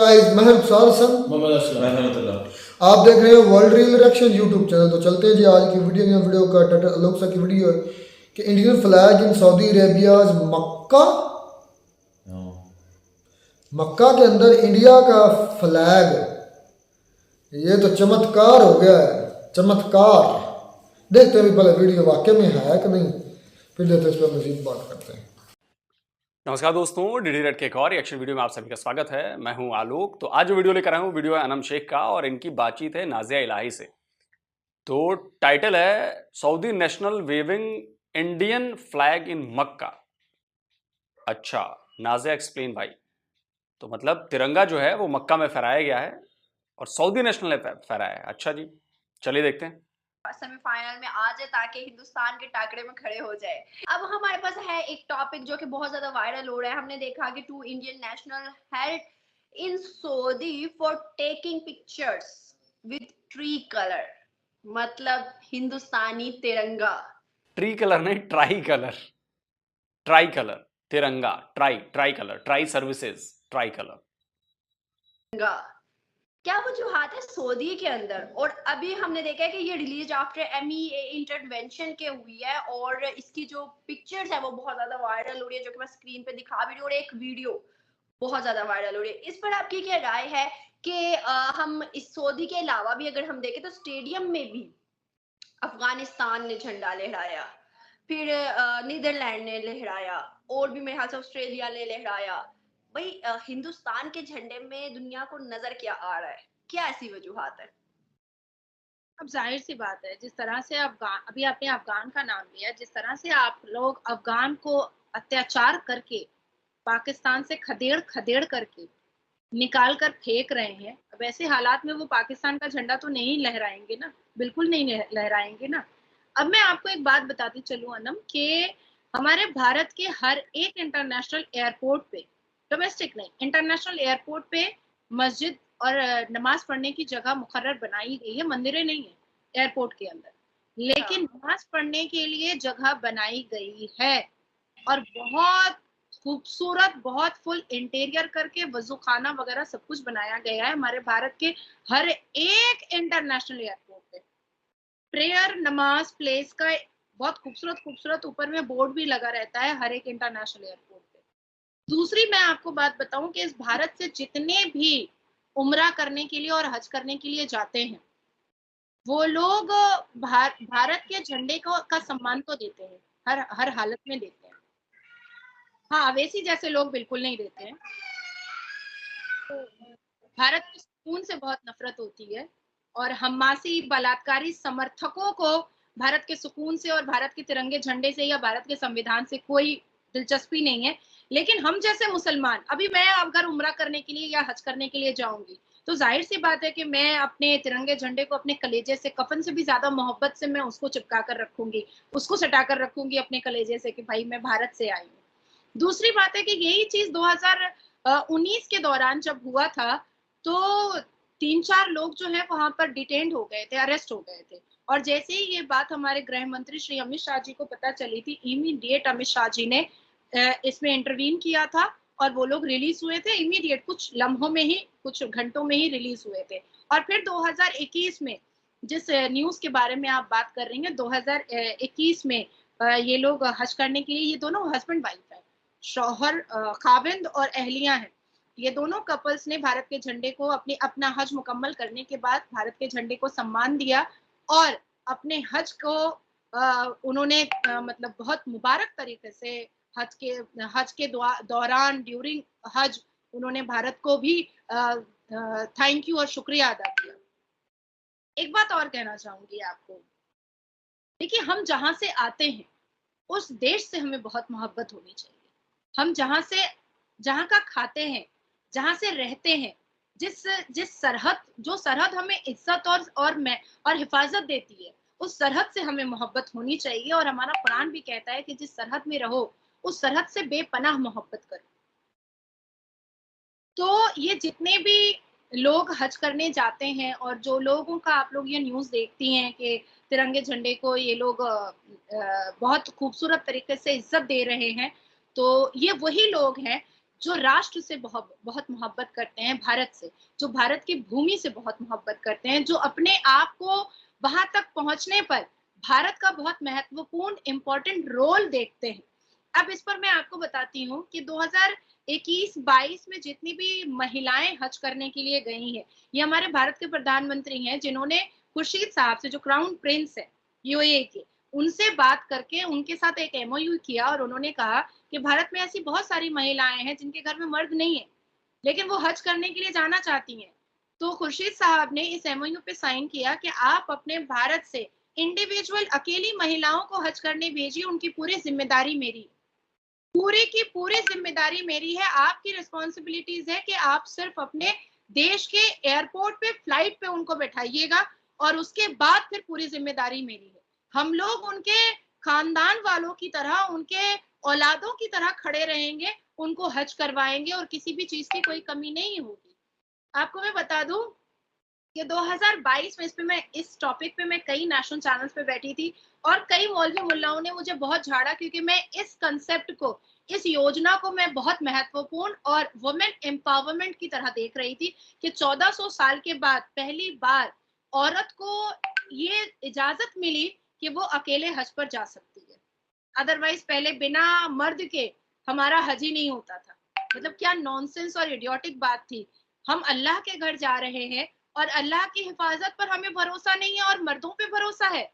Guys, मैं हूं सार हसन। आप देख रहे हो world real reaction YouTube channel. तो चलते हैं जी आज की वीडियो का टाइटल अलग सा की वीडियो है कि Indian flag in Saudi Arabia Mecca. Mecca के अंदर इंडिया का फ्लैग, ये तो चमत्कार हो गया है, चमत्कार। देखते हैं पहले वीडियो वाकई में है कि नहीं, फिर देखते हैं इस पर मजीद बात करते हैं। नमस्कार दोस्तों, डीडी रेड के एक और रिएक्शन वीडियो में आप सभी का स्वागत है। मैं हूं आलोक। तो आज जो वीडियो लेकर आया हूं, वीडियो है अनम शेख का और इनकी बातचीत है नाजिया इलाही से। तो टाइटल है Saudi national waving Indian flag in Mecca. अच्छा, नाजिया एक्सप्लेन भाई। तो मतलब तिरंगा जो है वो मक्का में फहराया गया है और सऊदी नेशनल ने फहराया है। अच्छा जी, चलिए देखते हैं। सेमीफाइनल में आ जाए ताकि हिंदुस्तान के टाकरे में खड़े हो जाए। अब हमारे पास है एक टॉपिक जो कि बहुत ज्यादा वायरल हो रहा है। हमने देखा कि 2 Indian national held in Saudi for taking pictures with tree colour, मतलब हिंदुस्तानी तिरंगा। ट्री कलर नहीं, ट्राई कलर। ट्राई कलर तिरंगा, try colour, tri services, try colour. क्या वजूहत है सऊदी के अंदर? और अभी हमने देखा है कि ये रिलीज आफ्टर MEA इंटरवेंशन के हुई है और इसकी जो पिक्चर्स है वो बहुत ज्यादा वायरल हो रही है, जो कि मैं स्क्रीन पे दिखा भी रही हूँ, और एक वीडियो बहुत ज्यादा वायरल हो रही है। इस पर आपकी क्या राय है कि हम इस सऊदी के अलावा भी अगर हम देखें तो स्टेडियम में भी अफगानिस्तान ने झंडा लहराया, फिर नीदरलैंड ने लहराया, और भी मेरे ख्याल से ऑस्ट्रेलिया ने लहराया। भाई हिंदुस्तान के झंडे में दुनिया को नजर क्या आ रहा है? क्या ऐसी वजूहत है? अब जाहिर सी बात है, जिस तरह से अफगान, अभी आपने अफगान का नाम लिया, जिस तरह से आप लोग अफगान को अत्याचार करके पाकिस्तान से खदेड़ खदेड़ करके निकाल कर फेंक रहे हैं, अब ऐसे हालात में वो पाकिस्तान का झंडा तो नहीं लहराएंगे ना, बिल्कुल नहीं लहराएंगे ना। अब मैं आपको एक बात बताती चलूं अनम, कि हमारे भारत के हर एक इंटरनेशनल एयरपोर्ट पे, डोमेस्टिक नहीं इंटरनेशनल एयरपोर्ट पे मस्जिद और नमाज पढ़ने की जगह मुकर्रर बनाई गई है। मंदिरें नहीं है एयरपोर्ट के अंदर, लेकिन नमाज पढ़ने के लिए जगह बनाई गई है और बहुत खूबसूरत, बहुत फुल इंटीरियर करके वजू खाना वगैरह सब कुछ बनाया गया है हमारे भारत के हर एक इंटरनेशनल एयरपोर्ट पे। प्रेयर नमाज प्लेस का बहुत खूबसूरत खूबसूरत ऊपर में बोर्ड भी लगा रहता है हर एक इंटरनेशनल एयरपोर्ट पे। दूसरी मैं आपको बात बताऊं कि इस भारत से जितने भी उम्रा करने के लिए और हज करने के लिए जाते हैं, वो लोग भारत के झंडे को का सम्मान तो देते हैं, हर हर हालत में देते हैं। हाँ, अवेसी जैसे लोग बिल्कुल नहीं देते हैं। तो भारत के सुकून से बहुत नफरत होती है और हमासी बलात्कारी समर्थकों को भारत के सुकून से और भारत के तिरंगे झंडे से या भारत के संविधान से कोई दिलचस्पी नहीं है। लेकिन हम जैसे मुसलमान, अभी मैं अगर उम्रा करने के लिए या हज करने के लिए जाऊंगी तो जाहिर सी बात है कि मैं अपने तिरंगे झंडे को अपने कलेजे से, कफन से भी ज्यादा मोहब्बत से मैं उसको चिपका कर रखूंगी, उसको सटा कर रखूंगी अपने कलेजे से कि भाई मैं भारत से आई हूँ। दूसरी बात है कि यही चीज 2019 के दौरान जब हुआ था तो 3-4 लोग जो है वहां पर डिटेन्ड हो गए थे, अरेस्ट हो गए थे। और जैसे ही ये बात हमारे गृह मंत्री श्री अमित शाह जी को पता चली थी, इमीडिएट अमित शाह जी ने इसमें इंटरवीन किया था और वो लोग रिलीज हुए थे इमीडिएट, कुछ लम्हों में ही, कुछ घंटों में ही रिलीज हुए थे। और फिर 2021 में जिस न्यूज के बारे में आप बात कर रही हैं, 2021 में ये लोग हज करने के लिए, ये दोनों हस्बैंड वाइफ है, शौहर खाविंद और अहलिया हैं, ये दोनों कपल्स ने भारत के झंडे को अपना हज मुकम्मल करने के बाद भारत के झंडे को सम्मान दिया और अपने हज को उन्होंने मतलब बहुत मुबारक तरीके से हज के दौरान ड्यूरिंग हज उन्होंने भारत को भी थैंक यू और शुक्रिया अदा किया। एक बात और कहना चाहूंगी आपको, देखिए हम जहां से आते हैं उस देश से हमें बहुत मोहब्बत होनी चाहिए। हम जहां का खाते हैं, जहां से रहते हैं, जिस सरहद, जो सरहद हमें इज्जत और हिफाजत देती है, उस सरहद से हमें मोहब्बत होनी चाहिए। और हमारा कुरान भी कहता है कि जिस सरहद में रहो उस सरहद से बेपनाह मोहब्बत करो। तो ये जितने भी लोग हज करने जाते हैं और जो लोगों का आप लोग ये न्यूज़ देखती हैं कि तिरंगे झंडे को ये लोग बहुत खूबसूरत तरीके से इज्जत दे रहे हैं, तो ये वही लोग हैं जो राष्ट्र से बहुत बहुत मोहब्बत करते हैं, भारत से, जो भारत की भूमि से बहुत मोहब्बत करते हैं, जो अपने आप को वहां तक पहुंचने पर भारत का बहुत महत्वपूर्ण इंपॉर्टेंट रोल देखते हैं। अब इस पर मैं आपको बताती हूँ कि 2021-22 में जितनी भी महिलाएं हज करने के लिए गई हैं, ये हमारे भारत के प्रधानमंत्री हैं जिन्होंने खुर्शीद साहब से, जो क्राउन प्रिंस है यूएई के, उनसे बात करके उनके साथ एक एमओयू किया और उन्होंने कहा कि भारत में ऐसी बहुत सारी महिलाएं हैं जिनके घर में मर्द नहीं है, लेकिन वो हज करने के लिए जाना चाहती हैं। तो खुर्शीद साहब ने इस एमओयू पे साइन किया कि आप अपने भारत से इंडिविजुअल अकेली महिलाओं को हज करने भेजिए, उनकी पूरी जिम्मेदारी मेरी है, पूरी की पूरी जिम्मेदारी मेरी है। आपकी रिस्पॉन्सिबिलिटीज है कि आप सिर्फ अपने देश के एयरपोर्ट पे, फ्लाइट पे उनको बैठाइएगा और उसके बाद फिर पूरी जिम्मेदारी मेरी है। हम लोग उनके खानदान वालों की तरह, उनके औलादों की तरह खड़े रहेंगे, उनको हज करवाएंगे और किसी भी चीज की कोई कमी नहीं होगी। आपको मैं बता दूं कि 2022 में इस टॉपिक पे मैं कई नेशनल चैनल्स पे बैठी थी और कई मौलवी मुल्लाओं ने मुझे बहुत झाड़ा, क्योंकि मैं इस कंसेप्ट को, इस योजना को मैं बहुत महत्वपूर्ण और वुमेन एम्पावरमेंट की तरह देख रही थी कि 1400 साल के बाद पहली बार औरत को ये इजाजत मिली कि वो अकेले हज पर जा सकती है। अदरवाइज पहले बिना मर्द के हमारा हज ही नहीं होता था। मतलब क्या नॉनसेंस और इडियोटिक बात थी। हम अल्लाह के घर जा रहे हैं और अल्लाह की हिफाजत पर हमें भरोसा नहीं है और मर्दों पे भरोसा है,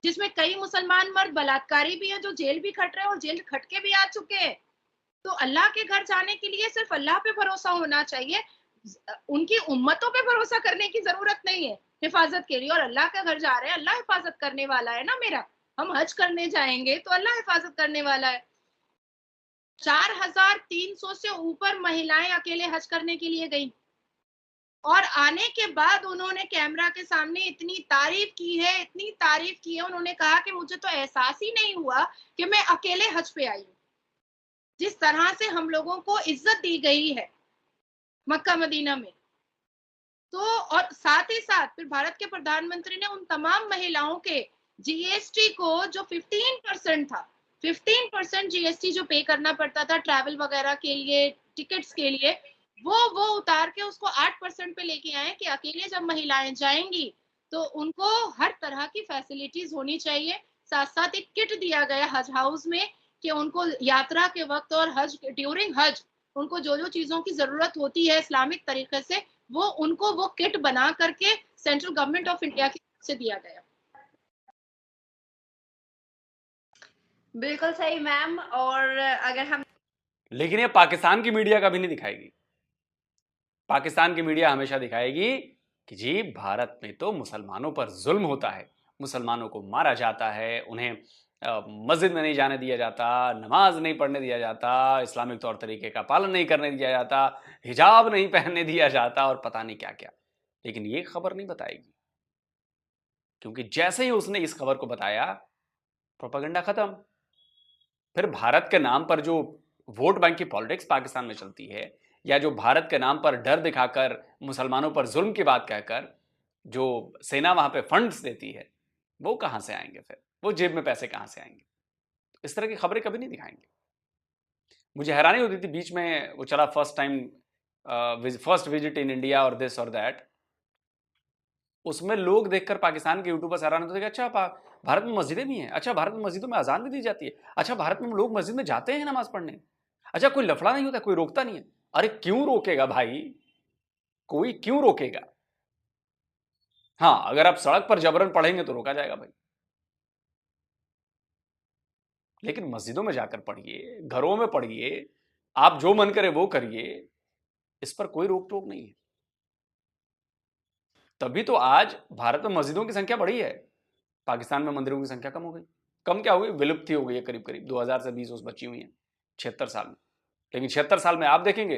जिसमें कई मुसलमान मर्द बलात्कारी भी हैं जो जेल भी खट रहे हैं और जेल खट के भी आ चुके हैं। तो अल्लाह के घर जाने के लिए सिर्फ अल्लाह पे भरोसा होना चाहिए, उनकी उम्मतों पे भरोसा करने की जरूरत नहीं है हिफाजत के लिए। और अल्लाह के घर जा रहे हैं, अल्लाह हिफाजत करने वाला है ना मेरा। हम हज करने जाएंगे तो अल्लाह हिफाजत करने वाला है। 4300 से ऊपर महिलाएं अकेले हज करने के लिए गई और आने के बाद उन्होंने कैमरा के सामने इतनी तारीफ की है, इतनी तारीफ की है। उन्होंने कहा कि मुझे तो एहसास ही नहीं हुआ कि मैं अकेले हज पे आई हूँ। जिस तरह से हम लोगों को इज्जत दी गई है मक्का मदीना में, तो और साथ ही साथ फिर भारत के प्रधानमंत्री ने उन तमाम महिलाओं के जीएसटी को, जो 15% था, 15% जीएसटी जो पे करना पड़ता था ट्रैवल वगैरह के लिए, टिकट्स के लिए, वो उतार के उसको 8% पे लेके आए कि अकेले जब महिलाएं जाएंगी तो उनको हर तरह की फैसिलिटीज होनी चाहिए। साथ साथ एक किट दिया गया हज हाउस में कि उनको यात्रा के वक्त और हज ड्यूरिंग हज उनको जो जो चीजों की जरूरत होती है इस्लामिक तरीके से, वो उनको वो किट बना करके सेंट्रल गवर्नमेंट ऑफ इंडिया की तरफ से दिया गया। बिल्कुल सही मैम। और अगर हम लेकिन ये पाकिस्तान की मीडिया कभी नहीं दिखाएगी। पाकिस्तान की मीडिया हमेशा दिखाएगी कि जी भारत में तो मुसलमानों पर जुल्म होता है, मुसलमानों को मारा जाता है, उन्हें मस्जिद में नहीं जाने दिया जाता, नमाज नहीं पढ़ने दिया जाता, इस्लामिक तौर तरीके का पालन नहीं करने दिया जाता, हिजाब नहीं पहनने दिया जाता और पता नहीं क्या क्या। लेकिन ये खबर नहीं बताएगी, क्योंकि जैसे ही उसने इस खबर को बताया, प्रोपेगेंडा खत्म। फिर भारत के नाम पर जो वोट बैंक की पॉलिटिक्स पाकिस्तान में चलती है, या जो भारत के नाम पर डर दिखाकर मुसलमानों पर जुल्म की बात कहकर जो सेना वहां पे फंड्स देती है, वो कहां से आएंगे? फिर वो जेब में पैसे कहां से आएंगे? इस तरह की खबरें कभी नहीं दिखाएंगे। मुझे हैरानी होती थी, बीच में वो चला फर्स्ट विजिट इन इंडिया और दिस और दैट, उसमें लोग देखकर पाकिस्तान के यूट्यूबर्स हैरान होते थे कि अच्छा भारत में मस्जिदें भी हैं, अच्छा भारत में मस्जिदों में अजान भी दी जाती है, अच्छा भारत में लोग मस्जिद में जाते हैं नमाज पढ़ने, अच्छा कोई लफड़ा नहीं होता, कोई रोकता नहीं है। अरे क्यों रोकेगा भाई, कोई क्यों रोकेगा? हाँ, अगर आप सड़क पर जबरन पढ़ेंगे तो रोका जाएगा भाई, लेकिन मस्जिदों में जाकर पढ़िए, घरों में पढ़िए, आप जो मन करे वो करिए, इस पर कोई रोक टोक नहीं है। तभी तो आज भारत में मस्जिदों की संख्या बढ़ी है, पाकिस्तान में मंदिरों की संख्या कम हो गई। कम क्या हो गई, विलुप्त हो गई है करीब करीब 2000 से 20 बची हुई है 76 साल में। लेकिन 76 साल में आप देखेंगे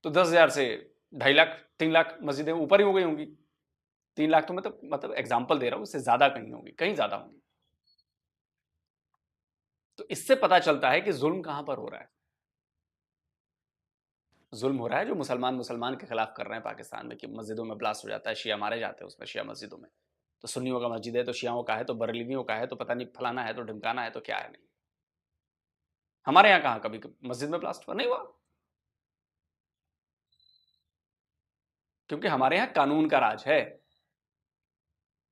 तो 10,000 से 2.5 लाख 3 लाख मस्जिदें ऊपर ही हो गई होंगी। 3 लाख तो मतलब एग्जाम्पल दे रहा हूं, इससे ज्यादा कहीं होंगी, कहीं ज्यादा होंगी। तो इससे पता चलता है कि जुल्म कहां पर हो रहा है। जुल्म हो रहा है जो मुसलमान के खिलाफ कर रहे हैं पाकिस्तान में, कि मस्जिदों में ब्लास्ट हो जाता है, शिया मारे जाते हैं उसमें, शिया मस्जिदों में। तो सुन्नियों का मस्जिद है तो शियाओं का है, तो बरेलवियों का है, तो पता नहीं फलाना है, तो ढिमकाना है, तो क्या है। नहीं, हमारे यहाँ कहाँ कभी मस्जिद में ब्लास्ट हुआ? नहीं हुआ। क्योंकि हमारे यहाँ कानून का राज है।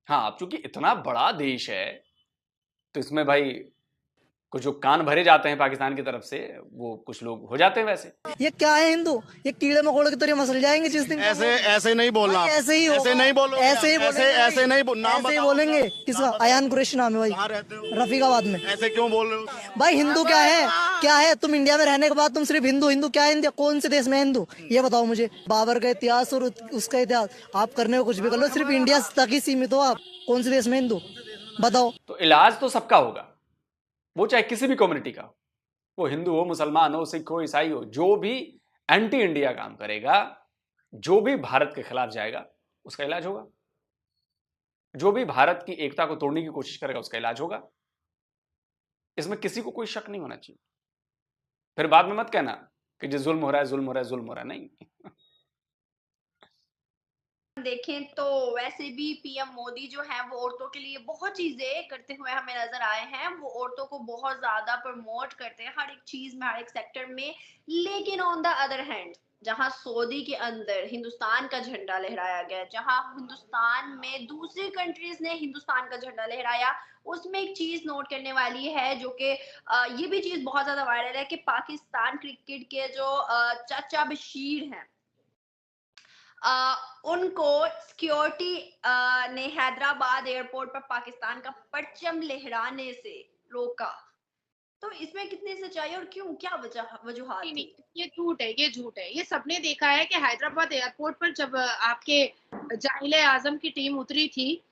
हाँ, अब चूंकि इतना बड़ा देश है तो इसमें भाई कुछ जो कान भरे जाते हैं पाकिस्तान की तरफ से, वो कुछ लोग हो जाते हैं वैसे। ये क्या है हिंदू? ये कीड़े मकोड़े की तरह मसल जाएंगे जिस दिन। ऐसे ऐसे नहीं बोलना, भाई ऐसे ही ऐसे होगा। नहीं बोलो, ऐसे ही बोलेंगे भाई। ऐसे नहीं बोल, नाम ऐसे ही बताओ बोलेंगे। अपना। किसका? नाम अयान कुरैशी नाम है भाई, कहाँ रहते हो? रफीकाबाद में। ऐसे क्यों बोल रहे हो? भाई हिंदू क्या है? क्या है? तुम इंडिया में रहने के बाद तुम सिर्फ हिंदू हिंदू क्या है? इंडिया कौन से देश में है हिंदू? ये बताओ मुझे। बाबर का इतिहास और उसका इतिहास आप करने को कुछ भी कर लो, सिर्फ इंडिया तक ही सीमित हो आप। कौन से देश में हिंदू बताओ? तो इलाज तो सबका होगा, वो चाहे किसी भी कम्युनिटी का हो, वो हिंदू हो, मुसलमान हो, सिख हो, ईसाई हो। जो भी एंटी इंडिया काम करेगा, जो भी भारत के खिलाफ जाएगा, उसका इलाज होगा। जो भी भारत की एकता को तोड़ने की कोशिश करेगा, उसका इलाज होगा। इसमें किसी को कोई शक नहीं होना चाहिए। फिर बाद में मत कहना कि जो जुल्म हो रहा है, जुल्म हो रहा है, जुल्म हो रहा है। नहीं। देखें तो वैसे भी पीएम मोदी जो है वो औरतों के लिए बहुत चीजें करते हुए हमें नजर आए हैं। वो औरतों को बहुत ज्यादा प्रमोट करते हैं हर एक चीज में, हर एक सेक्टर में। लेकिन ऑन द अदर हैंड, जहां सऊदी के अंदर हिंदुस्तान का झंडा लहराया गया, जहां हिंदुस्तान में दूसरी कंट्रीज ने हिंदुस्तान का झंडा लहराया, उसमें एक चीज नोट करने वाली है जो कि ये भी चीज बहुत ज्यादा वायरल है कि पाकिस्तान क्रिकेट के जो चाचा बशीर हैं, उनको सिक्योरिटी ने हैदराबाद एयरपोर्ट पर पाकिस्तान का परचम लहराने से रोका। तो इसमें कितनी सच्चाई और क्यों, क्या वजूहात नहीं थी? नहीं, ये झूठ है, ये झूठ है। ये सबने देखा है कि हैदराबाद एयरपोर्ट पर जब आपके जाहिल आजम की टीम उतरी थी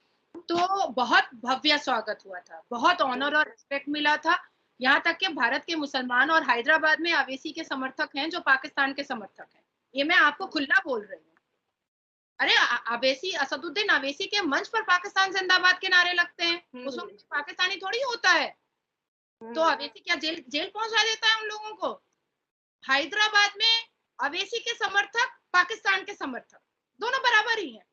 तो बहुत भव्य स्वागत हुआ था, बहुत ऑनर और रिस्पेक्ट मिला था। यहाँ तक कि भारत के मुसलमान और हैदराबाद में अवैसी के समर्थक हैं जो पाकिस्तान के समर्थक हैं। ये मैं आपको खुला बोल रही हूँ। अरे अवैसी, असदुद्दीन अवैसी के मंच पर पाकिस्तान जिंदाबाद के नारे लगते हैं, उस वक्त पाकिस्तानी थोड़ी होता है। तो अवैसी क्या जेल जेल पहुंचा देता है उन लोगों को? हैदराबाद में अवैसी के समर्थक, पाकिस्तान के समर्थक दोनों बराबर ही हैं।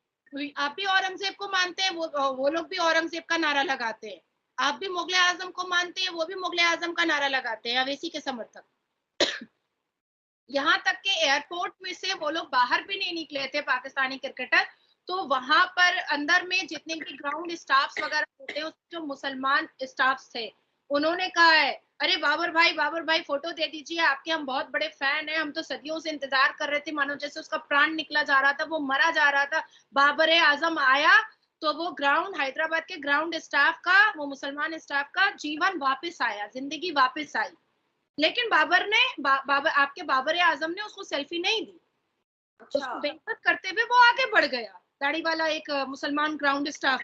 आप भी औरंगजेब को मानते हैं, वो लोग भी औरंगजेब का नारा लगाते हैं। आप भी मुगले आजम को मानते हैं, वो भी मुगले आजम का नारा लगाते हैं, अवैसी के समर्थक। यहाँ तक के एयरपोर्ट में से वो लोग बाहर भी नहीं निकले थे पाकिस्तानी क्रिकेटर। तो वहां पर अंदर में जितने भी ग्राउंड स्टाफ्स वगैरह होते हैं, जो मुसलमान स्टाफ्स थे, उन्होंने कहा है अरे बाबर भाई फोटो दे दीजिए, आपके हम बहुत बड़े फैन हैं, हम तो सदियों से इंतजार कर रहे थे, मानो जैसे उसका प्राण निकला जा रहा था, वो मरा जा रहा था। बाबर आजम आया तो वो ग्राउंड, हैदराबाद के ग्राउंड स्टाफ का, वो मुसलमान स्टाफ का जीवन वापस आया, जिंदगी वापस आई। लेकिन बाबर ने बाबर आपके बाबर आजम ने उसको सेल्फी नहीं दी। अच्छा। उसको बेइज्जत करते हुए वो आगे बढ़ गया, दाढ़ी वाला एक मुसलमान ग्राउंड स्टाफ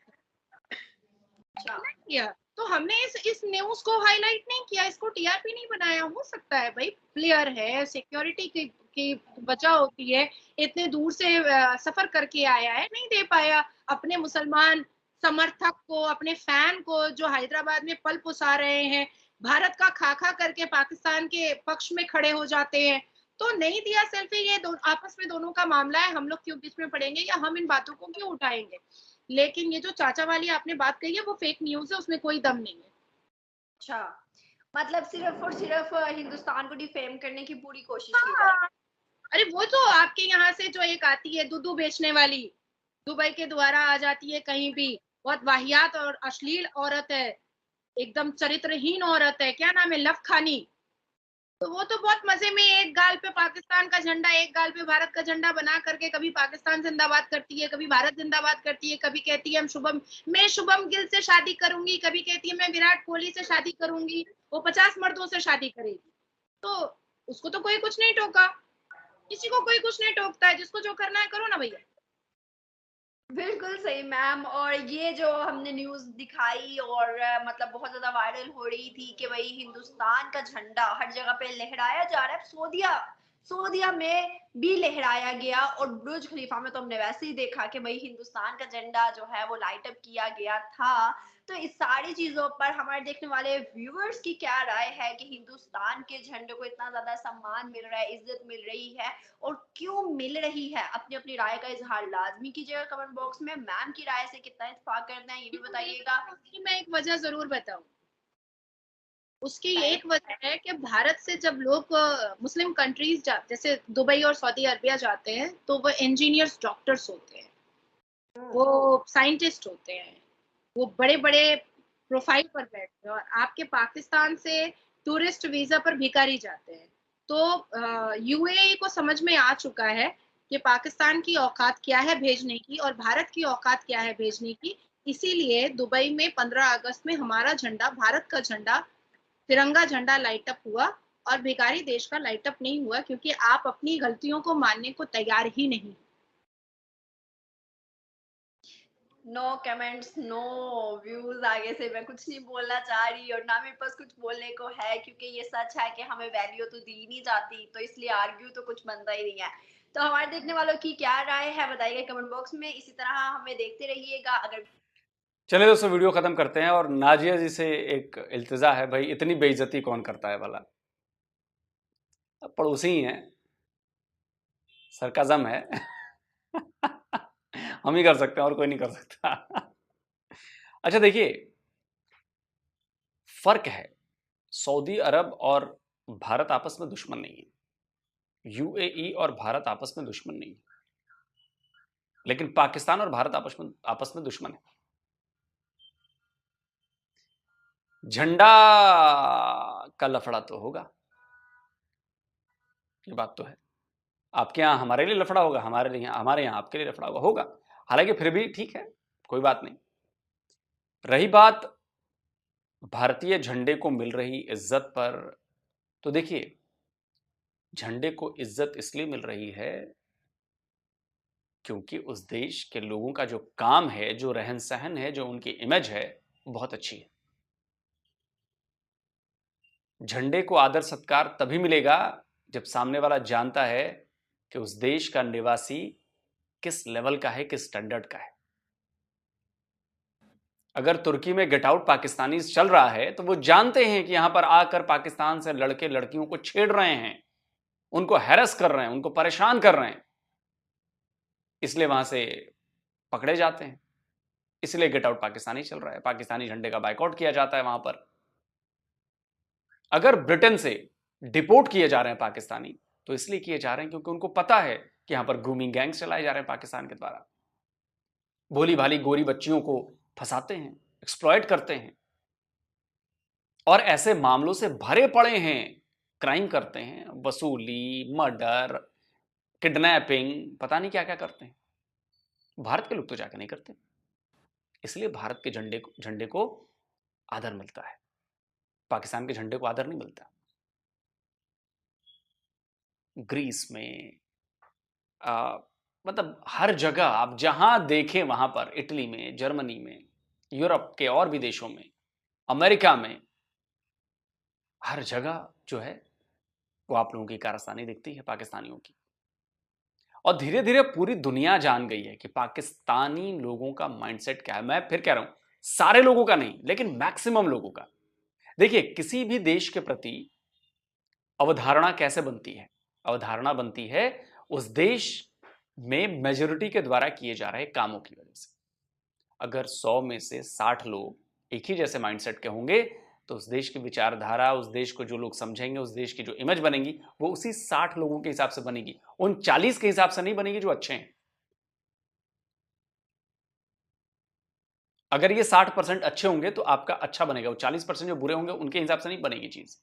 अच्छा। किया। तो हमने इस न्यूज को हाईलाइट नहीं किया, इसको टीआरपी नहीं बनाया। हो सकता है भाई, प्लेयर है, सिक्योरिटी की वजह होती है, इतने दूर से सफर करके आया है, नहीं दे पाया अपने मुसलमान समर्थक को, अपने फैन को जो हैदराबाद में पल पुसा रहे हैं, भारत का खाका करके पाकिस्तान के पक्ष में खड़े हो जाते हैं। तो नहीं दिया सेल्फी, ये आपस में दोनों का मामला है, हम लोग क्यों बीच में पड़ेंगे या हम इन बातों को क्यों उठाएंगे। लेकिन ये जो चाचा वाली आपने बात कही है वो फेक न्यूज है, उसमें कोई दम नहीं है। अच्छा, मतलब सिर्फ और सिर्फ हिंदुस्तान को डिफेम करने की पूरी कोशिश की जा रही है। अरे वो तो आपके यहाँ से जो एक आती है दूध बेचने वाली, दुबई के द्वारा आ जाती है कहीं भी, बहुत वाहियात और अश्लील औरत है, एकदम चरित्रहीन औरत है, क्या नाम है, लव खानी। तो वो तो बहुत मजे में एक गाल पे पाकिस्तान का झंडा, एक गाल पे भारत का झंडा बना करके कभी पाकिस्तान जिंदाबाद करती है, कभी भारत जिंदाबाद करती है, कभी कहती है मैं शुभम गिल से शादी करूंगी, कभी कहती है मैं विराट कोहली से शादी करूंगी, वो 50 मर्दों से शादी करेगी। तो उसको तो कोई कुछ नहीं टोका, किसी को कोई कुछ नहीं टोकता है, जिसको जो करना है करो ना भैया। बिल्कुल सही मैम। और ये जो हमने न्यूज दिखाई और मतलब बहुत ज्यादा वायरल हो रही थी कि भाई हिंदुस्तान का झंडा हर जगह पे लहराया जा रहा है, सऊदिया में भी लहराया गया, और बुर्ज खलीफा में तो हमने वैसे ही देखा कि भाई हिंदुस्तान का झंडा जो है वो लाइट अप किया गया था। तो इस सारी चीजों पर हमारे देखने वाले व्यूअर्स की क्या राय है कि हिंदुस्तान के झंडे को इतना ज्यादा सम्मान मिल रहा है, इज्जत मिल रही है, और क्यों मिल रही है? अपनी अपनी राय का इजहार लाजमी कीजिएगा कमेंट बॉक्स में। मैम की राय से कितना इत्तेफाक करते हैं ये भी बताइएगा। मैं एक वजह जरूर बताऊं, उसकी एक वजह है कि भारत से जब लोग मुस्लिम कंट्रीज जाते, जैसे दुबई और सऊदी अरबिया जाते हैं, तो वो इंजीनियर्स, डॉक्टर्स होते हैं, वो साइंटिस्ट होते हैं, वो बड़े बड़े प्रोफाइल पर बैठते हैं, और आपके पाकिस्तान से टूरिस्ट वीजा पर भिखारी जाते हैं। तो यूएई को समझ में आ चुका है कि पाकिस्तान की औकात क्या है भेजने की और भारत की औकात क्या है भेजने की। इसीलिए दुबई में 15 अगस्त में हमारा झंडा, भारत का झंडा, तिरंगा झंडा लाइट अप हुआ, और भिखारी देश का लाइट अप नहीं हुआ, क्योंकि आप अपनी गलतियों को मानने को तैयार ही नहीं। No comments, no views. आगे से मैं कुछ नहीं बोलना चाह रही और ना मेरे पास कुछ बोलने को है, क्योंकि ये सच है कि हमें वैल्यू तो दी नहीं जाती, तो इसलिए आर्ग्यू तो कुछ बनता ही नहीं है। तो हमारे देखने वालों की क्या राय है बताइएगा कमेंट बॉक्स में। इसी तरह हमें देखते रहिएगा। अगर चलिए दोस्तों, वीडियो खत्म करते हैं। और नाजिया जी से एक इल्तिजा है, भाई इतनी बेइज्जती कौन करता है भला? अब पड़ोसी ही हैं, सरकाजम है। हम ही कर सकते हैं और कोई नहीं कर सकता। अच्छा देखिए, फर्क है, सऊदी अरब और भारत आपस में दुश्मन नहीं है, यूएई और भारत आपस में दुश्मन नहीं है, लेकिन पाकिस्तान और भारत आपस में दुश्मन है। झंडा का लफड़ा तो होगा, ये बात तो है। आपके यहां हमारे लिए लफड़ा होगा, हमारे यहां आपके लिए लफड़ा होगा। हालांकि फिर भी ठीक है, कोई बात नहीं। रही बात भारतीय झंडे को मिल रही इज्जत पर, तो देखिए, झंडे को इज्जत इसलिए मिल रही है क्योंकि उस देश के लोगों का जो काम है, जो रहन सहन है, जो उनकी इमेज है, वो बहुत अच्छी है। झंडे को आदर सत्कार तभी मिलेगा जब सामने वाला जानता है कि उस देश का निवासी किस लेवल का है, किस स्टैंडर्ड का है। अगर तुर्की में गेट आउट पाकिस्तानी चल रहा है तो वो जानते हैं कि यहां पर आकर पाकिस्तान से लड़के लड़कियों को छेड़ रहे हैं, उनको हैरेस कर रहे हैं, उनको परेशान कर रहे हैं, इसलिए वहां से पकड़े जाते हैं। इसलिए गेट आउट पाकिस्तानी चल रहा है, पाकिस्तानी झंडे का बाइकआउट किया जाता है वहां पर। अगर ब्रिटेन से डिपोर्ट किए जा रहे हैं पाकिस्तानी, तो इसलिए किए जा रहे हैं क्योंकि उनको पता है कि यहां पर ग्रूमिंग गैंग्स चलाए जा रहे हैं पाकिस्तान के द्वारा। भोली भाली गोरी बच्चियों को फंसाते हैं, एक्सप्लॉइट करते हैं, और ऐसे मामलों से भरे पड़े हैं, क्राइम करते हैं, वसूली, मर्डर, किडनैपिंग, पता नहीं क्या क्या करते हैं। भारत के लोग तो जाकर नहीं करते, इसलिए भारत के झंडे को आदर मिलता है, पाकिस्तान के झंडे को आदर नहीं मिलता। ग्रीस में मतलब हर जगह आप जहां देखें वहां पर, इटली में, जर्मनी में, यूरोप के और भी देशों में, अमेरिका में, हर जगह जो है वो आप लोगों की कारस्तानी दिखती है, पाकिस्तानियों की। और धीरे धीरे पूरी दुनिया जान गई है कि पाकिस्तानी लोगों का माइंडसेट क्या है। मैं फिर कह रहा हूं, सारे लोगों का नहीं, लेकिन मैक्सिमम लोगों का। देखिए, किसी भी देश के प्रति अवधारणा कैसे बनती है? अवधारणा बनती है उस देश में मेजोरिटी के द्वारा किए जा रहे कामों की वजह से। अगर 100 में से 60 लोग एक ही जैसे माइंडसेट के होंगे, तो उस देश की विचारधारा, उस देश को जो लोग समझेंगे, उस देश की जो इमेज बनेगी, वो उसी 60 लोगों के हिसाब से बनेगी, उन 40 के हिसाब से नहीं बनेगी जो अच्छे हैं। अगर ये 60% अच्छे होंगे तो आपका अच्छा बनेगा, वो 40% जो बुरे होंगे उनके हिसाब से नहीं बनेगी चीज।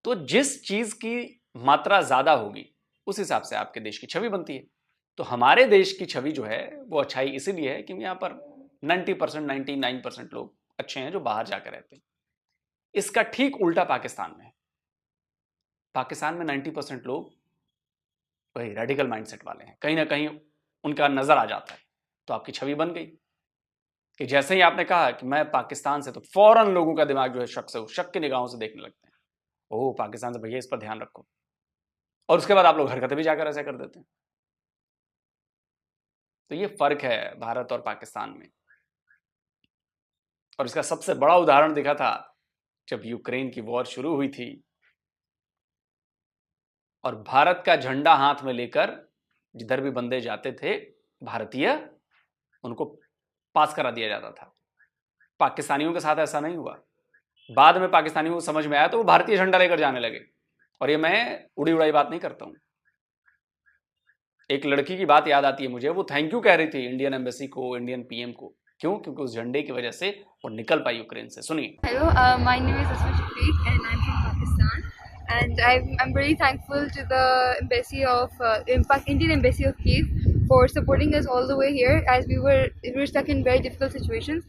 तो जिस चीज की मात्रा ज्यादा होगी, उस हिसाब से आपके देश की छवि बनती है। तो हमारे देश की छवि जो है वो अच्छाई इसीलिए है क्योंकि यहां पर 90%, 99% लोग अच्छे हैं जो बाहर जाकर रहते हैं। इसका ठीक उल्टा पाकिस्तान में है। पाकिस्तान में 90% लोग वही रेडिकल माइंडसेट वाले हैं, कहीं ना कहीं उनका नजर आ जाता है। तो आपकी छवि बन गई कि जैसे ही आपने कहा कि मैं पाकिस्तान से, तो फौरन लोगों का दिमाग जो है शक की निगाहों से देखने लगते हैं, ओह पाकिस्तान से, भैया इस पर ध्यान रखो। और उसके बाद आप लोग हरकतें भी जाकर ऐसा कर देते हैं। तो ये फर्क है भारत और पाकिस्तान में। और इसका सबसे बड़ा उदाहरण दिखा था जब यूक्रेन की वॉर शुरू हुई थी और भारत का झंडा हाथ में लेकर जिधर भी बंदे जाते थे भारतीय, उनको पास करा दिया जाता था। पाकिस्तानियों के साथ ऐसा नहीं हुआ। बाद में पाकिस्तानियों को समझ में आया तो वो भारतीय झंडा लेकर जाने लगे। और ये मैं उड़ी उड़ाई बात नहीं करता हूं। एक लड़की की बात याद आती है मुझे, वो थैंक यू कह रही थी इंडियन एम्बेसी को, इंडियन पीएम को। क्यों? क्योंकि उस झंडे की वजह से वो निकल पाई यूक्रेन से। सुनिए। Hello, my name is Asma Shafiq and I'm from Pakistan. And I'm very thankful to the embassy of Indian embassy of Kyiv for supporting us all the way here, as we were stuck in very difficult situations.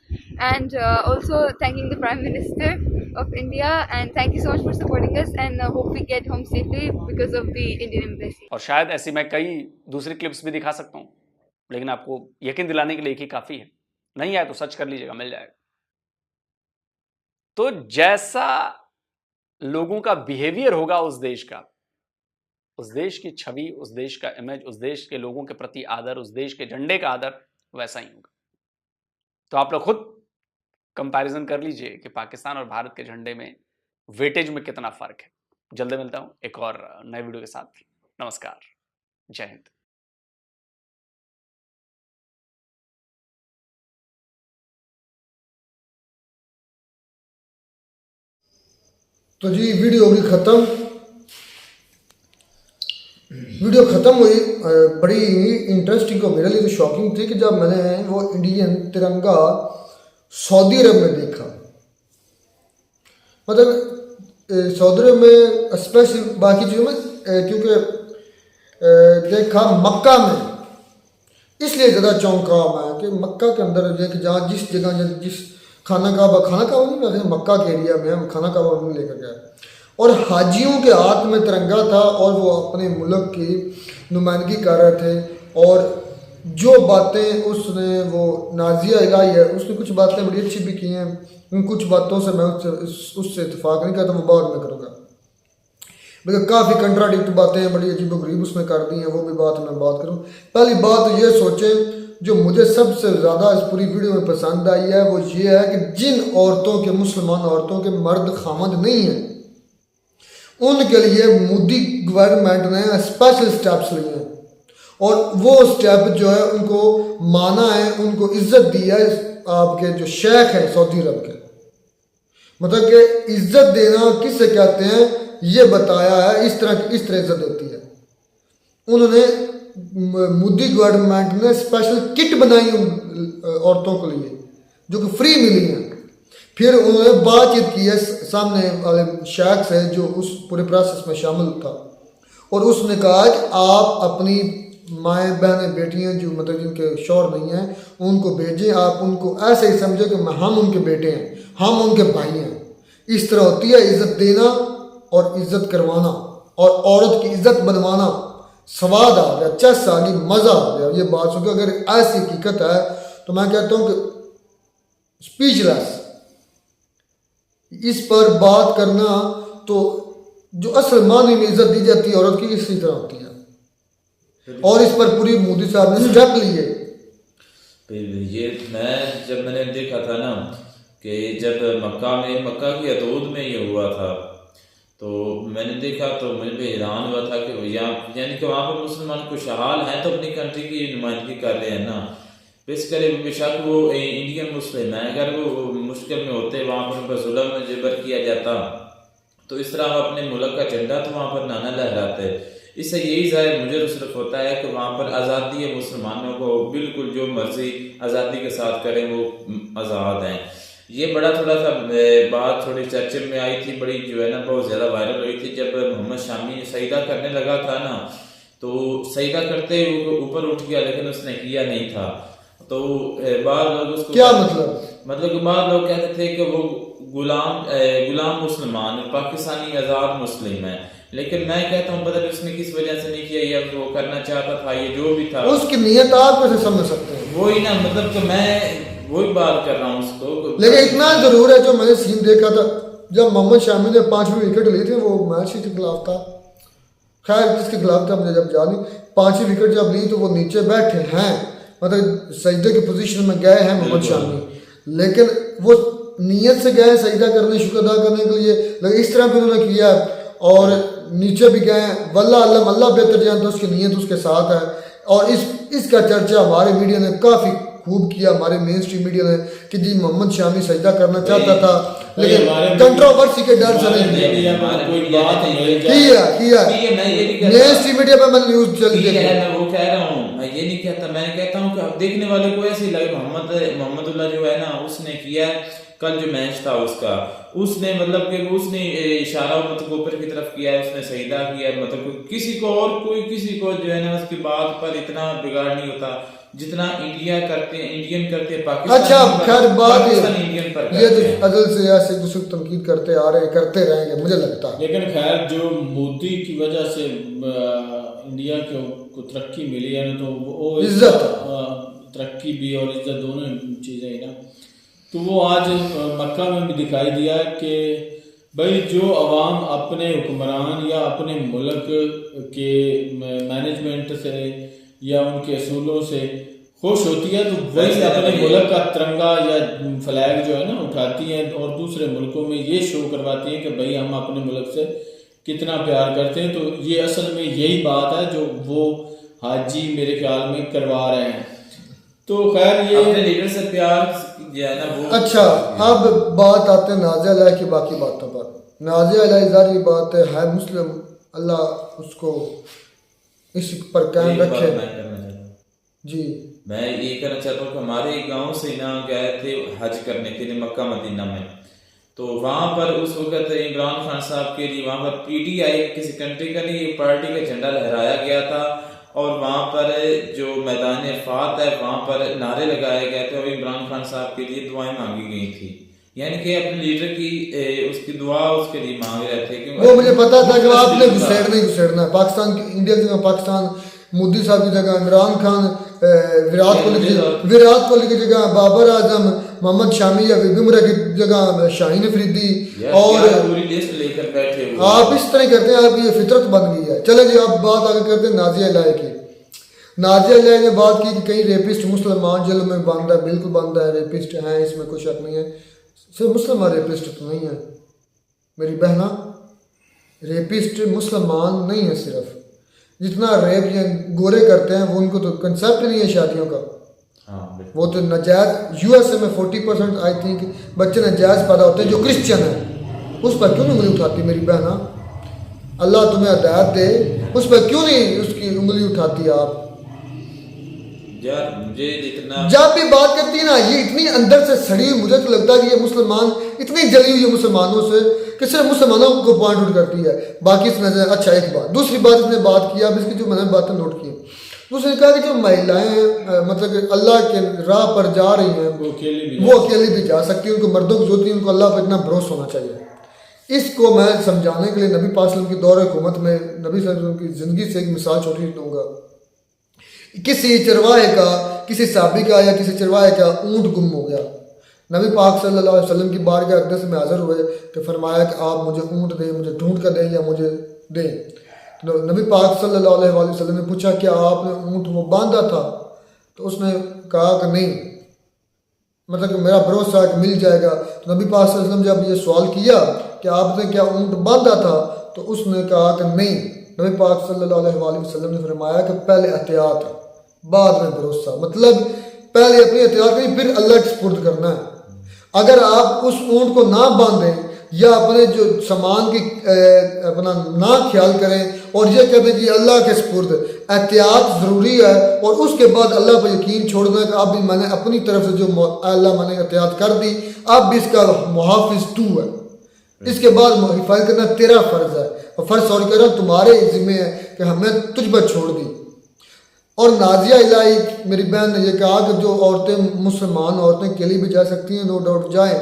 And also thanking the Prime Minister of India, and thank you so much for supporting us, and hope we get home safely because of the Indian embassy. और शायद ऐसी मैं कई दूसरी clips भी दिखा सकता हूं, लेकिन आपको यकीन दिलाने के लिए एक ही काफी है। नहीं आए तो सर्च कर लीजिएगा, मिल जाएगा। तो जैसा लोगों का बिहेवियर होगा उस देश का, उस देश की छवि, उस देश का इमेज, उस देश के लोगों के प्रति आदर, उस देश के झंडे का आदर वैसा ही होगा। तो आप लोग खुद कंपैरिजन कर लीजिए कि पाकिस्तान और भारत के झंडे में वेटेज में कितना फर्क है। जल्दी मिलता हूं एक और नए वीडियो के साथ। नमस्कार, जय हिंद। तो जी वीडियो होगी ख़त्म। वीडियो ख़त्म हुई, बड़ी इंटरेस्टिंग और मेरे लिए तो शॉकिंग थी कि जब मैंने वो इंडियन तिरंगा सऊदी अरब में देखा। मतलब सऊदी अरब में स्पेशल बाकी चीज़ों में क्योंकि देखा मक्का में, इसलिए ज़्यादा चौंका मैं कि मक्का के अंदर कि जहाँ जिस जगह जिस खाना काबा नहीं, मैं मक्का के एरिया में खाना काबा नहीं लेकर गया, और हाजियों के हाथ में तिरंगा था और वो अपने मुल्क की नुमाइंदगी कर रहे थे। और जो बातें उसने, वो नाजिया इलाही है, उसने कुछ बातें बड़ी अच्छी भी की हैं। उन कुछ बातों से मैं उससे इत्तेफाक नहीं करता, वो बाद में करूँगा। लेकिन काफ़ी कंट्राडिक्ट बातें बड़ी अजीबोगरीब उसने कर दी हैं, वो भी बात मैं बात करूँ। पहली बात ये सोचें, जो मुझे सबसे ज़्यादा इस पूरी वीडियो में पसंद आई है वो ये है कि जिन औरतों के, मुसलमान औरतों के मर्द खामद नहीं हैं, उनके लिए मोदी गवर्नमेंट ने स्पेशल स्टेप्स लिए हैं। और वो स्टेप जो है उनको माना है, उनको इज्जत दी है आपके जो शेख हैं सऊदी अरब के। मतलब कि इज्जत देना किसे कहते हैं ये बताया है, इस तरह इज्जत देती है। उन्होंने मोदी गवर्नमेंट ने स्पेशल किट बनाई उन औरतों के लिए जो कि फ्री मिली हैं। फिर उन्होंने बातचीत की है सामने वाले शेख से जो उस पूरे प्रोसेस में शामिल था, और उसने कहा कि आप अपनी माएँ बहनें बेटियाँ जो मतलब जिनके शौहर नहीं हैं उनको भेजें, आप उनको ऐसे ही समझो कि हम उनके बेटे हैं, हम उनके भाई हैं। इस तरह होती है इज्जत देना और इज्जत करवाना, और औरत की इज्जत बनवाना। स्वाद आ गया, चस आ गई, मज़ा आ गया ये बात सुन के। अगर ऐसी हकीकत है तो मैं कहता हूँ कि स्पीचलेस इस पर बात करना। तो जो असल मानी में इज्जत दी जाती है औरत की, इसी तरह होती है। और इस पर पूरी मोदी साहब ने स्टेप लिए। ये मैंने देखा था ना कि जब मक्का की हदूद में ये हुआ था, तो मैंने देखा तो मुझे भी हैरान हुआ था कि यानी कि वहाँ पर मुसलमान खुशहाल हैं तो अपनी कंट्री की नुमाइंदगी कर रहे हैं ना। बेसिकली बेशक वो इंडियन मुस्लिम हैं, अगर वो मुश्किल में होते, वहाँ पर उन पर जुल्म जबर किया जाता, तो इस तरह अपने मुल्क का झंडा तो वहाँ पर नाना लहराते। इससे यही ज़ाहिर मुझे तो सिर्फ होता है कि वहाँ पर आज़ादी है, मुसलमानों को बिल्कुल जो मर्जी आज़ादी के साथ करें, वो आज़ाद हैं। ये बड़ा थोड़ा सा बात थोड़ी चर्चे में आई थी, बड़ी जो है ना बहुत ज़्यादा वायरल हुई थी जब मोहम्मद शामी सईदा करने लगा था ना, तो सईदा करते ऊपर उठ गया, लेकिन उसने किया नहीं था। तो बाद लोग उसको क्या मतलब कि बाद लोग कहते थे कि वो गुलाम मुसलमान पाकिस्तानी आज़ाद मुस्लिम है, लेकिन मैं कहता हूँ पता नहीं उसने किस वजह से नहीं किया, या वो करना चाहता था, ये जो भी था उसकी नीयत आप कैसे समझ सकते हैं? वही ना, मतलब कि मैं वही बात कर रहा हूँ उसको। लेकिन इतना जरूर है, जो मैंने सीन देखा था जब मोहम्मद शामी ने 5वीं विकेट ली थी, वो मैच के खिलाफ था, खैर किसके खिलाफ था मुझे जब जानी, 5वीं विकेट जब ली तो वो नीचे बैठे हैं, मतलब सजदे की पोजीशन में गए हैं मोहम्मद शामी, लेकिन वो नीयत से गए सजदा करने, शुक्र अदा करने के लिए, लेकिन इस तरह भी उन्होंने किया और नीचे भी गए। वल्लाह अल्लाह बेहतर जानता, उसकी नीयत उसके साथ है। और इसका चर्चा हमारे मीडिया ने काफ़ी खूब किया हमारे मेन स्ट्रीम मीडिया ने कि जी मोहम्मद शामी सजदा करना चाहता था, भाई लेकिन हमारे कंट्रोवर्सी के डर से नहीं मीडिया में कोई बात मिल जाए किया मेन स्ट्रीम मीडिया पर मैंने न्यूज चल ठीक देखी। है, मैं वो कह रहा हूँ, मैं ये नहीं कहता, मैं कहता हूँ कि अब देखने वाले को ऐसे ही लगे मोहम्मदुल्लाह जो है ना, उसने किया कल जो मैच था उसने मतलब कि उसने इशारा मतलब ऊपर की तरफ किया है, उसने सजदा किया है, मतलब किसी को और कोई किसी को जो है ना उसकी बात पर इतना बिगाड़ नहीं होता जितना इंडियन करते हैं पाकिस्तान। अच्छा खैर बात इंडियन पर ये तो अजल से ऐसे दूसरे तनकीद करते आ रहे करते रहेंगे मुझे लगता है। लेकिन खैर जो मोदी की वजह से इंडिया को तरक्की मिली है ना, तो वो इज्जत तरक्की भी और इज्जत दोनों चीज़ें हैं ना, तो वो आज मक्का में भी दिखाई दिया कि भाई जो अवाम अपने हुक्मरान या अपने मुल्क के मैनेजमेंट से या उनके असूलों से खुश होती है, तो वही अपने मुल्क का तिरंगा या फ्लैग जो है ना उठाती हैं और दूसरे मुल्कों में ये शो करवाती हैं कि भाई हम अपने मुल्क से कितना प्यार करते हैं। तो ये असल में यही बात है जो वो हाजी मेरे ख्याल में करवा रहे हैं। तो खैर ये अपने लीडर से प्यार जो है ना वो। अच्छा अब बात आते हैं नाज़िया अलैहा की बाकी बातों पर। नाज़िया अलैहा जारी बात है मुस्लिम, अल्लाह उसको इस पर कायम रखे। जी मैं ये कहना चाहता हूँ कि हमारे गांव से ना गए थे हज करने के लिए मक्का मदीना में, तो वहां पर उस वक्त इमरान खान साहब के लिए वहां पर पीटीआई किसी कंट्री का नहीं पार्टी का झंडा लहराया गया था और वहां पर जो मैदान अरफात है वहां पर नारे लगाए गए थे और इमरान खान साहब के लिए दुआएं मांगी गई थी, यानी कि अपने लीडर की उसकी दुआ उसके लिए मांग रहे थे। वो मुझे पता था कि आपने घुसेड़ना है पाकिस्तान की, इंडिया की जगह पाकिस्तान, मोदी साहब की जगह इमरान खान, विराट कोहली की जगह बाबर आजम, मोहम्मद शामी या बुमराह की जगह शाहीन अफरीदी और पूरी लिस्ट लेकर बैठे हुए आप इस तरह करते हैं, आपकी ये फितरत बन गई है। चले जी आप बात आगे करते हैं नाज़िया अलैहा की। नाज़िया अलैहा ने बात की कि कई रेपिस्ट मुसलमान जेल में बंद है, बिल्कुल बंद है, रेपिस्ट हैं, इसमें कोई शक नहीं है। सिर्फ मुसलमान रेपिस्ट तो नहीं है मेरी बहना, रेपिस्ट मुसलमान नहीं है, सिर्फ जितना रेप या गोरे करते हैं वो उनको तो कंसेप्ट नहीं है शादियों का। वो तो नाजायज यूएसए में 40% आई थिंक बच्चे नाजायज पैदा होते हैं जो क्रिश्चियन है, उस पर क्यों नहीं उंगली उठाती मेरी बहना? अल्लाह तुम्हें हिदायत दे, उस पर क्यों नहीं उसकी उंगली उठाती आप? यार मुझे इतना जब भी बात करती है ना ये इतनी अंदर से सड़ी हुई, मुझे तो लगता है कि ये मुसलमान इतनी जली हुई है मुसलमानों से कि सिर्फ मुसलमानों को पॉइंट आउट करती है, बाकी इस नजर। अच्छा एक बात, दूसरी बात इसने बात किया, अब इसकी जो मैंने बातें नोट की, दूसरे कहा कि जो महिलाएं मतलब कि अल्लाह के राह पर जा रही हैं वो अकेली भी जा सकती है, उनको मर्दों की जरूरत नहीं, उनको अल्लाह पर इतना भरोसा होना चाहिए। इसको मैं समझाने के लिए नबी पाक सल्लल्लाहु अलैहि वसल्लम की दौर हुकूमत में नबी सल्लल्लाहु अलैहि वसल्लम की ज़िंदगी से एक मिसाल छोटी दूंगा। किसी चरवाहे का, किसी साहबी का या किसी चरवाहे का ऊँट गुम हो गया, नबी पाक सल्लल्लाहु अलैहि वसल्लम की बारगाह अक़दस में हाज़िर हुए तो फरमाया कि आप मुझे ऊँट दें, मुझे ढूंढ कर दें या मुझे दें। तो नबी पाक सल्लल्लाहु अलैहि वसल्लम ने पूछा क्या आपने ऊँट वो बांधा था? तो उसने कहा कि नहीं, मतलब कि मेरा भरोसा है कि मिल जाएगा। तो नबी पाक सल्लल्लाहु अलैहि वसल्लम जब ये सवाल किया कि आपने क्या ऊँट बांधा था, तो उसने कहा कि नहीं। नबी पाक सल्लल्लाहु अलैहि वसल्लम ने फरमाया कि पहले एहतियात बाद में भरोसा, मतलब पहले अपनी एहतियात नहीं फिर अल्लाह के सुपुर्द करना है। अगर आप उस ऊँट को ना बांधें या अपने जो सामान की अपना ना ख्याल करें और ये कहते हैं कि अल्लाह के सुपुर्द, एहतियात ज़रूरी है और उसके बाद अल्लाह पर यकीन छोड़ना कि अब भी मैंने अपनी तरफ से जो अल्लाह मैंने एहतियात कर दी, अब भी इसका मुहाफिज तू है, इसके बाद हिफाजत करना तेरा फ़र्ज़ है और फ़र्ज़ सॉरी कर रहा हूँ तुम्हारे ज़िम्मे है कि हमने तुझ पर छोड़ दी। और नाज़िया अलैहा मेरी बहन ने यह कहा कि जो औरतें मुसलमान औरतें अकेली भी जा सकती हैं, नो डाउट जाएँ,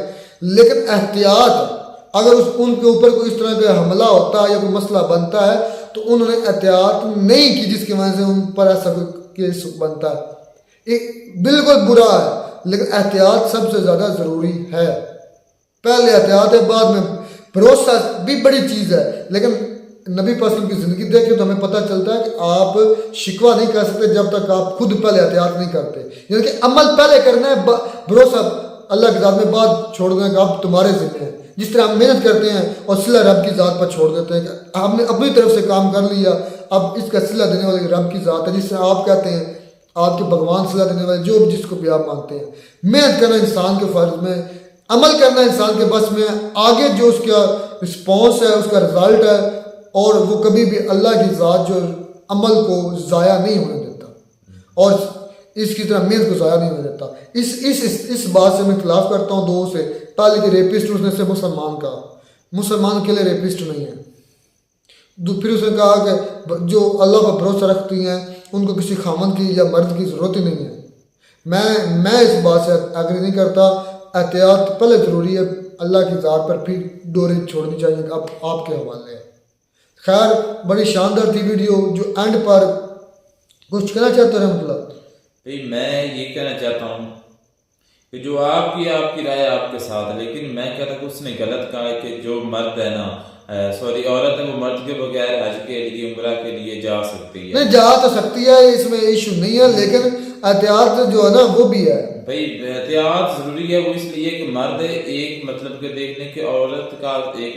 लेकिन एहतियात अगर उनके ऊपर कोई इस तरह का हमला होता है या कोई मसला बनता है तो उन्होंने एहतियात नहीं की जिसकी वजह से उन पर ऐसा कोई केस बनता है। एक बिल्कुल बुरा है, लेकिन एहतियात सबसे ज़्यादा ज़रूरी है। पहले एहतियात है, बाद में भरोसा भी बड़ी चीज़ है। लेकिन नबी पाक की ज़िंदगी देखें तो हमें पता चलता है कि आप शिकवा नहीं कर सकते जब तक आप खुद पहले एहतियात नहीं करते, यानी कि अमल पहले करना है, भरोसा अल्लाह की ज़ात में बाद छोड़ देना कि आप तुम्हारे ज़िम्मे हैं। जिस तरह हम मेहनत करते हैं और सिला रब की ज़ात पर छोड़ देते हैं कि हमने अपनी तरफ से काम कर लिया, अब इसका सिला देने वाली रब की ज़ात है। जिस तरह आप कहते हैं आपके भगवान सलाह देने वाले, जो भी जिसको भी आप मानते हैं। मेहनत करना इंसान के फ़र्ज में, अमल करना इंसान के बस में, आगे जो उसका रिस्पॉन्स है, उसका रिजल्ट है, और वो कभी भी अल्लाह की ज़ात जो अमल को ज़ाया नहीं होने देता और इसकी तरह मेहनत को ज़ाया नहीं होने देता। इस बात से मैं खिलाफ करता हूँ दो से, पहले कि रेपिस्ट उसने से मुसलमान कहा, मुसलमान के लिए रेपिस्ट नहीं है। फिर उसने कहा कि जो अल्लाह पर भरोसा रखती हैं उनको किसी खामन की या मर्द की ज़रूरत ही नहीं है। मैं इस बात से एग्री नहीं करता। एहतियात पहले ज़रूरी है अल्लाह की ज़ात पर, फिर डोरी छोड़नी चाहिए। अब आपके हवाले है। खैर, बड़ी शानदार थी वीडियो। जो एंड पर कुछ कहना चाहते हैं मतलब भाई मैं ये कहना चाहता हूँ कि जो आपकी राय आपके साथ है, लेकिन मैं कहता हूँ उसने गलत कहा है कि जो मर्द है ना, सॉरी औरत है, वो मर्द के बगैर हज के लिए, उम्रा के लिए जा सकती है। नहीं, जा तो सकती है, इसमें इशू नहीं है, लेकिन एहतियात जो है ना वो भी है। भाई एहतियात जरूरी है, वो इसलिए कि मर्द एक मतलब के देखने की औरत का एक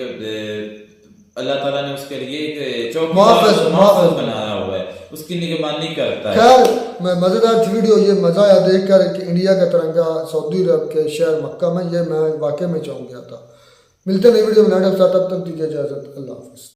अल्लाह ताला ने उसके लिए एक चौकीदार बनाया हुआ है, उसकी निगरानी करता है। खैर, मज़ेदार वीडियो, ये मज़ा आया देख कर कि इंडिया का तिरंगा सऊदी अरब के शहर मक्का में, ये मैं वाकई में चौंक गया था। मिलते नई वीडियो में, तब तक दीजिए इजाज़त। अल्लाह हाफ़िज़।